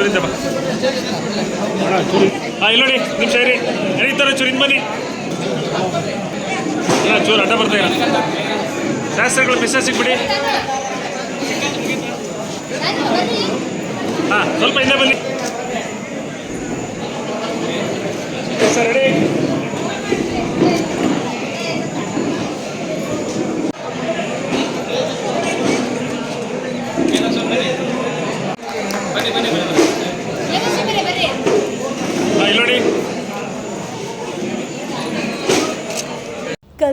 ಕಡೆಯಿಂದ ಬಾ. ಹಾಂ ಇಲ್ಲಿ ನೋಡಿ ನಿಮ್ಮ ಶೈರಿ ನಡೀತಾರೆ ಚೂರು ಹಿಂದೆ ಬನ್ನಿ. ಚೂರು ಅಡ್ಡ ಬರ್ತಾ ಇಲ್ಲ. ಶಾಸ್ತ್ರಗಳು ಮಿಸ್ಸೇ ಸಿಗ್ಬಿಡಿ. ಹಾಂ ಸ್ವಲ್ಪ ಹಿಂದೆ ಬನ್ನಿ ಸರ್. ರೆಡಿ?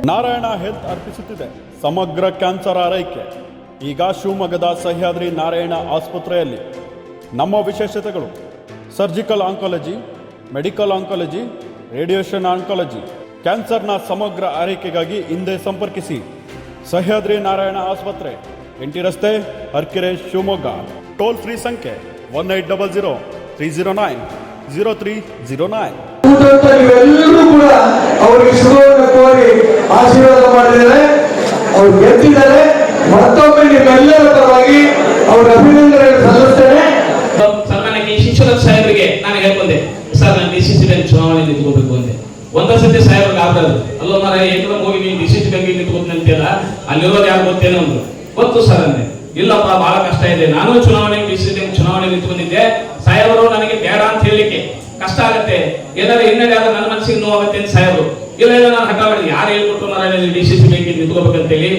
ನಾರಾಯಣ ಹೆಲ್ತ್ ಅರ್ಪಿಸುತ್ತಿದೆ ಸಮಗ್ರ ಕ್ಯಾನ್ಸರ್ ಆರೈಕೆ. ಈಗ ಶಿವಮೊಗ್ಗದ ಸಹ್ಯಾದ್ರಿ ನಾರಾಯಣ ಆಸ್ಪತ್ರೆಯಲ್ಲಿ ನಮ್ಮ ವಿಶೇಷತೆಗಳು: surgical oncology, medical oncology, radiation oncology. ಕ್ಯಾನ್ಸರ್ನ ಸಮಗ್ರ ಆರೈಕೆಗಾಗಿ ಹಿಂದೆ ಸಂಪರ್ಕಿಸಿ ಸಹ್ಯಾದ್ರಿ ನಾರಾಯಣ ಆಸ್ಪತ್ರೆ, ಎಂಟಿ ರಸ್ತೆ, ಹರ್ಕೆರೆ, ಶಿವಮೊಗ್ಗ. ಟೋಲ್ ಫ್ರೀ ಸಂಖ್ಯೆ 1800-309-0309. ನೀವೆಲ್ಲರೂ ಕೂಡ ಅವರಿಗೆ ಶುಭವನ್ನು ಕೋರಿ ಆಶೀರ್ವಾದ ಮಾಡಿದ್ದಾರೆ. ಅವರು ಗೆದ್ದಿದ್ದಾರೆ. ಮತ್ತೊಮ್ಮೆ ನಿಮ್ಮೆಲ್ಲರ ಪರವಾಗಿ ಅವರ ಅಭಿನಂದನೆ ಸಲ್ಲಿಸ್ತೇನೆ. ಸನ್ಮಾನ್ಯ ಶಿಕ್ಷಕ ಸಾಹೇಬರಿಗೆ ನಾನು ಹೇಳ್ಕೊಂಡೆ, ಸರ್ ನಾನು ಡಿಸಿಸಿ ಬ್ಯಾಂಕ್ ಚುನಾವಣೆ ನಿಂತ್ಕೋಬೇಕು ಅಂದೆ. ಒಂದೇ ಸತಿ ಸಾಹೇಬ್ರಿಗೆ ಆಗ್ತದೆ ಅಲ್ಲೋ ಮರ ಏಕದಮ್ ಹೋಗಿ ನೀವು ಡಿಸಿಸಿ ಬ್ಯಾಂಕಿಗೆ ನಿಂತ್ಕೋತೀನಿ ಅಂತೀಯಲ್ಲ, ಅಲ್ಲಿರೋದು ಯಾರು ಗೊತ್ತೇನೋ ಅಂದ್ರು. ಗೊತ್ತು ಸರ್ ಅಂದೆ. ಇಲ್ಲಪ್ಪ ಬಹಳ ಕಷ್ಟ ಇದೆ, ನಾನು ಚುನಾವಣೆ ಡಿಸಿಸಿ ಬ್ಯಾಂಕ್ ಚುನಾವಣೆ ನಿಂತ್ಕೊಂಡಿದ್ದೆ, ಸಾಹೇಬರು ನನಗೆ ಬೇಡ ಅಂತ ಹೇಳಲಿಕ್ಕೆ ಕಷ್ಟ ಆಗುತ್ತೆ, ಏನಾದ್ರು ಹಿನ್ನಡೆ ಆದ್ರೆ ನನ್ನ ಮನಸ್ಸಿಗೆ ನೋವಾಗುತ್ತೆ ಅಂತ ಸಾಹೇಬರು. ಇಲ್ಲ ನಾನು ಹಠ ಮಾಡಿದೆ, ಯಾರು ಹೇಳ್ಕೊಟ್ಟು ಮರ ಡಿಸಿಸಿ ಬ್ಯಾಂಕಿಗೆ ನಿಂತ್ಕೋಬೇಕಂತೇಳಿ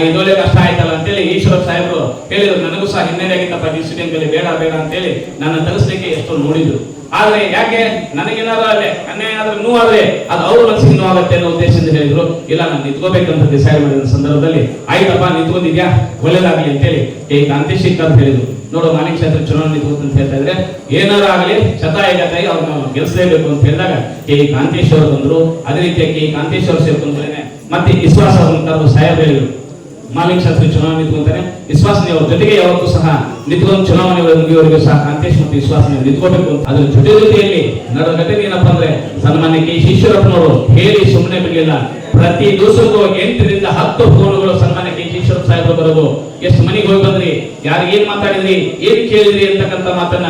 ಇದೊಳ್ಳೆ ಕಷ್ಟ ಆಯ್ತಲ್ಲ ಅಂತೇಳಿ ಈಶ್ವರ ಸಾಹೇಬರು ಹೇಳಿದ್ರು. ನನಗೂ ಸಹ ಹಿನ್ನಡೆ ಆಗಿತ್ತಪ್ಪ ಡಿಸಿಸಿ ಬ್ಯಾಂಕಲ್ಲಿ, ಬೇಡ ಬೇಡ ಅಂತೇಳಿ ನನ್ನ ತರಿಸ್ಲಿಕ್ಕೆ ಎಷ್ಟೋ ನೋಡಿದ್ರು. ಆದ್ರೆ ಯಾಕೆ ನನಗೇನಾದ್ರು ಅಲ್ಲೇ ಅನ್ಯಾಯ ಆದ್ರೆ ನೋವಾದ್ರೆ ಅದು ಅವ್ರ ಮನಸ್ಸಿಗೆ ನೋವಾಗುತ್ತೆ ಅನ್ನೋ ಉದ್ದೇಶದಿಂದ ಹೇಳಿದ್ರು. ಇಲ್ಲ ನಾನು ನಿಂತ್ಕೋಬೇಕಂತ ಡಿಸೈಡ್ ಮಾಡಿದ ಸಂದರ್ಭದಲ್ಲಿ ಆಯ್ತಪ್ಪ ನಿಂತ್ಕೊಂಡಿದ್ಯಾ ಒಳ್ಳೇದಾಗ್ಲಿ ಅಂತೇಳಿ ಈ ಕಾಂತೇಶಿಕರ್ ಹೇಳಿದ್ರು. ನೋಡು ಮಾಲಿಕ ಕ್ಷೇತ್ರ ಚುನಾವಣೆ ನಿಂತ್ಕೋತ ಅಂತ ಹೇಳ್ತಾ ಇದ್ರೆ ಏನಾರು ಆಗಲಿ ಶತಾಯಗತಾಯಿ ಅವ್ರನ್ನ ಗೆಲ್ಲಿಸಲೇಬೇಕು ಅಂತ ಹೇಳಿದಾಗ ಕೆ ಕಾಂತೇಶ್ವರ ಬಂದ್ರು. ಅದೇ ರೀತಿಯಾಗಿ ಕಾಂತೇಶ್ವರ ಸೇರ್ಕೊಂಡ್ರೆ ಮತ್ತೆ ವಿಶ್ವಾಸ ಕರೆದು ಸಾಹೇಬ್ ಹೇಳಿದ್ರು, ಮಾಲಿಕ ಕ್ಷೇತ್ರ ಚುನಾವಣೆ ನಿಂತ್ಕೊಂತಾರೆ, ವಿಶ್ವಾಸನೆ ಅವ್ರ ಜೊತೆಗೆ ಯಾವತ್ತೂ ಸಹ ನಿಂತ್ಕೊಂಡು ಚುನಾವಣೆ ಮುಗಿಯವರೆಗೂ ಸಹ ಕಾಂತೇಶ್ ಮತ್ತು ವಿಶ್ವಾಸನೆ ನಿಂತ್ಕೋಬೇಕು. ಅದ್ರ ಜೊತೆಯಲ್ಲಿ ನಡೆದ ಘಟನೆ ಏನಪ್ಪಾ ಅಂದ್ರೆ ಸನ್ಮಾನ್ಯ ಕೆ ಈಶ್ವರಪ್ಪನವರು ಹೇಳಿ ಸುಮ್ಮನೆ ಬಿಡಲಿಲ್ಲ. ಪ್ರತಿ ದಿವಸಕ್ಕೂ 8 ರಿಂದ 10 ಫೋನ್ಗಳು ಸನ್ಮಾನ್ಯ ಕೆ ಈಶ್ವರಪ್ಪ ಸಾಹೇಬರು ಬರೋದು. ಎಷ್ಟು ಮನೆಗೆ ಹೋಗಿ ಬಂದ್ರಿ, ಯಾರಿಗೆ ಏನ್ ಮಾತಾಡಿದ್ರಿ, ಏನ್ ಕೇಳಿದ್ರಿ ಅಂತಕ್ಕಂಥ ಮಾತನ್ನ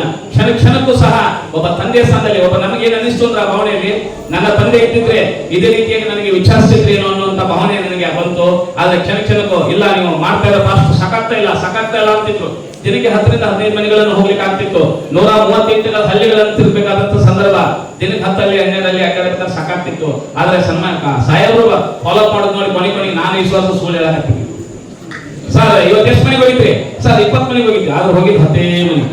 ಕ್ಷಣಕ್ಕೂ ಸಹ ಒಬ್ಬ ತಂದೆ ಸ್ಥಾನದಲ್ಲಿ ಒಬ್ಬ ನಮಗೇನು ಅನಿಸ್ತು ಅಂದ್ರೆ ಆ ಭಾವನೆಯಲ್ಲಿ ನನ್ನ ತಂದೆ ಇದ್ದಿದ್ರೆ ಇದೇ ರೀತಿಯಾಗಿ ನನಗೆ ವಿಚಾರಿಸ್ತಿದ್ರಿ ಅನ್ನುವಂತ ಭಾವನೆ ನನಗೆ ಬಂತು. ಆದ್ರೆ ಕ್ಷಣಕ್ಕೂ ಇಲ್ಲ ನೀವು ಮಾಡ್ತಾ ಇರೋ ಅಷ್ಟು ಸಕಾಗ್ತಾ ಇಲ್ಲ ಅಂತಿದ್ರು. ದಿನಕ್ಕೆ 10 ರಿಂದ 15 ಮನೆಗಳನ್ನು ಹೋಗ್ಲಿಕ್ಕೆ ಆಗ್ತಿತ್ತು. 138 ಹಳ್ಳಿಗಳನ್ನು ತಿರ್ಬೇಕಾದಂತ ಸಂದರ್ಭ ದಿನಕ್ಕೆ 10 ಹಳ್ಳಿ 12 ಹಳ್ಳಿ ಆಗಬೇಕಾದ್ರೆ ಸಾಕಾಗ್ತಿತ್ತು. ಆದ್ರೆ ಸಾಹೇಬರು ಫಾಲೋ ಮಾಡೋದು ನೋಡಿ ಕೊನೆಗೆ ನಾನು ವಿಶ್ವಾಸ ಸುಳ್ಳು ಹೇಳಕತ್ತೀನಿ. ಸರ್ ಇವತ್ತು ಎಷ್ಟು ಮನೆಗೆ ಹೋಗಿದ್ರಿ? ಸರ್ 20 ಮನೆಗೆ ಹೋಗಿದ್ರಿ. ಆದ್ರೆ ಹೋಗಿದ್ದು 10 ಮನೆ.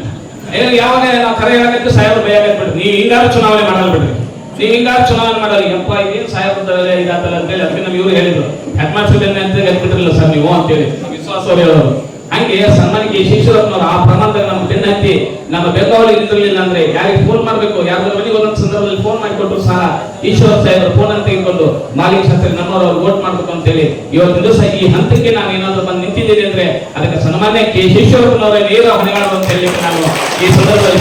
ಯಾವಾಗ ನಾವು ಕರೆ ಹೇಳಕತ್ತು ಸಾಹೇಬರು ಬೇಯಾಗತ್ಬಿಡ್ರಿ, ನೀವು ಹಿಂಗಾರು ಚುನಾವಣೆ ಮಾಡಲ್ ಬಿಡ್ರಿ, ನೀವು ಹಿಂಗಾರು ಚುನಾವಣೆ ಮಾಡಲ್ಲ ಯಪ್ಪ ಇದೇನು ಸಾಹೇಬ್ರದಲ್ಲ ಇದಾತಲ್ಲ ಅಂತೇಳಿ ಅದಕ್ಕೆ ನಮ್ಮ ಇವರು ಹೇಳಿದ್ರು. ಹೆಡ್ಮಾಸ್ಟರ್ ಅಂತ ಗೆದ್ಬಿಟ್ರಲ್ಲ ಸರ್ ನೀವು ಅಂತೇಳಿ ವಿಶ್ವಾಸ ಅವ್ರು ಹೇಳೋರು. ಹಂಗೆ ಸನ್ಮಾನ್ಯ ಕೆ ಈಶ್ವರಪ್ಪನವರು ಆ ಪ್ರಮಾಣದಲ್ಲಿ ನಮ್ಮ ಬೆನ್ನ ಹತ್ತಿ ನಮ್ಮ ಬೆಂಗಾವಲಿ ನಿಂತಿರಲಿಲ್ಲ ಅಂದ್ರೆ ಯಾರಿಗೆ ಫೋನ್ ಮಾಡ್ಬೇಕು, ಯಾವ್ದಾರ ಮನೆಗೆ ಒಂದೊಂದು ಸಂದರ್ಭದಲ್ಲಿ ಫೋನ್ ಮಾಡಿಕೊಟ್ರು ಸಹ ಈಶ್ವರ ಸಾಹೇಬರು ಫೋನ್ ಅಂತ ತೆಗೆದುಕೊಂಡು ಮಾಲಿಕ ಶಾಸ್ತ್ರಿ ನಮ್ಮವರು ವೋಟ್ ಮಾಡ್ಬೇಕು ಅಂತೇಳಿ ಇವತ್ತಿನ ದಿವಸ ಈ ಹಂತಕ್ಕೆ ನಾನು ಏನಾದ್ರು ಬಂದು ನಿಂತಿದ್ದೀನಿ ಅಂದ್ರೆ ಅದಕ್ಕೆ ಸನ್ಮಾನ್ಯ ಕೆ ಈಶ್ವರಪ್ಪನವರ ನೇರ ಹೊಣೆಗಾರರು ಅಂತ ಹೇಳಿ ನಾನು ಈ ಸಂದರ್ಭದಲ್ಲಿ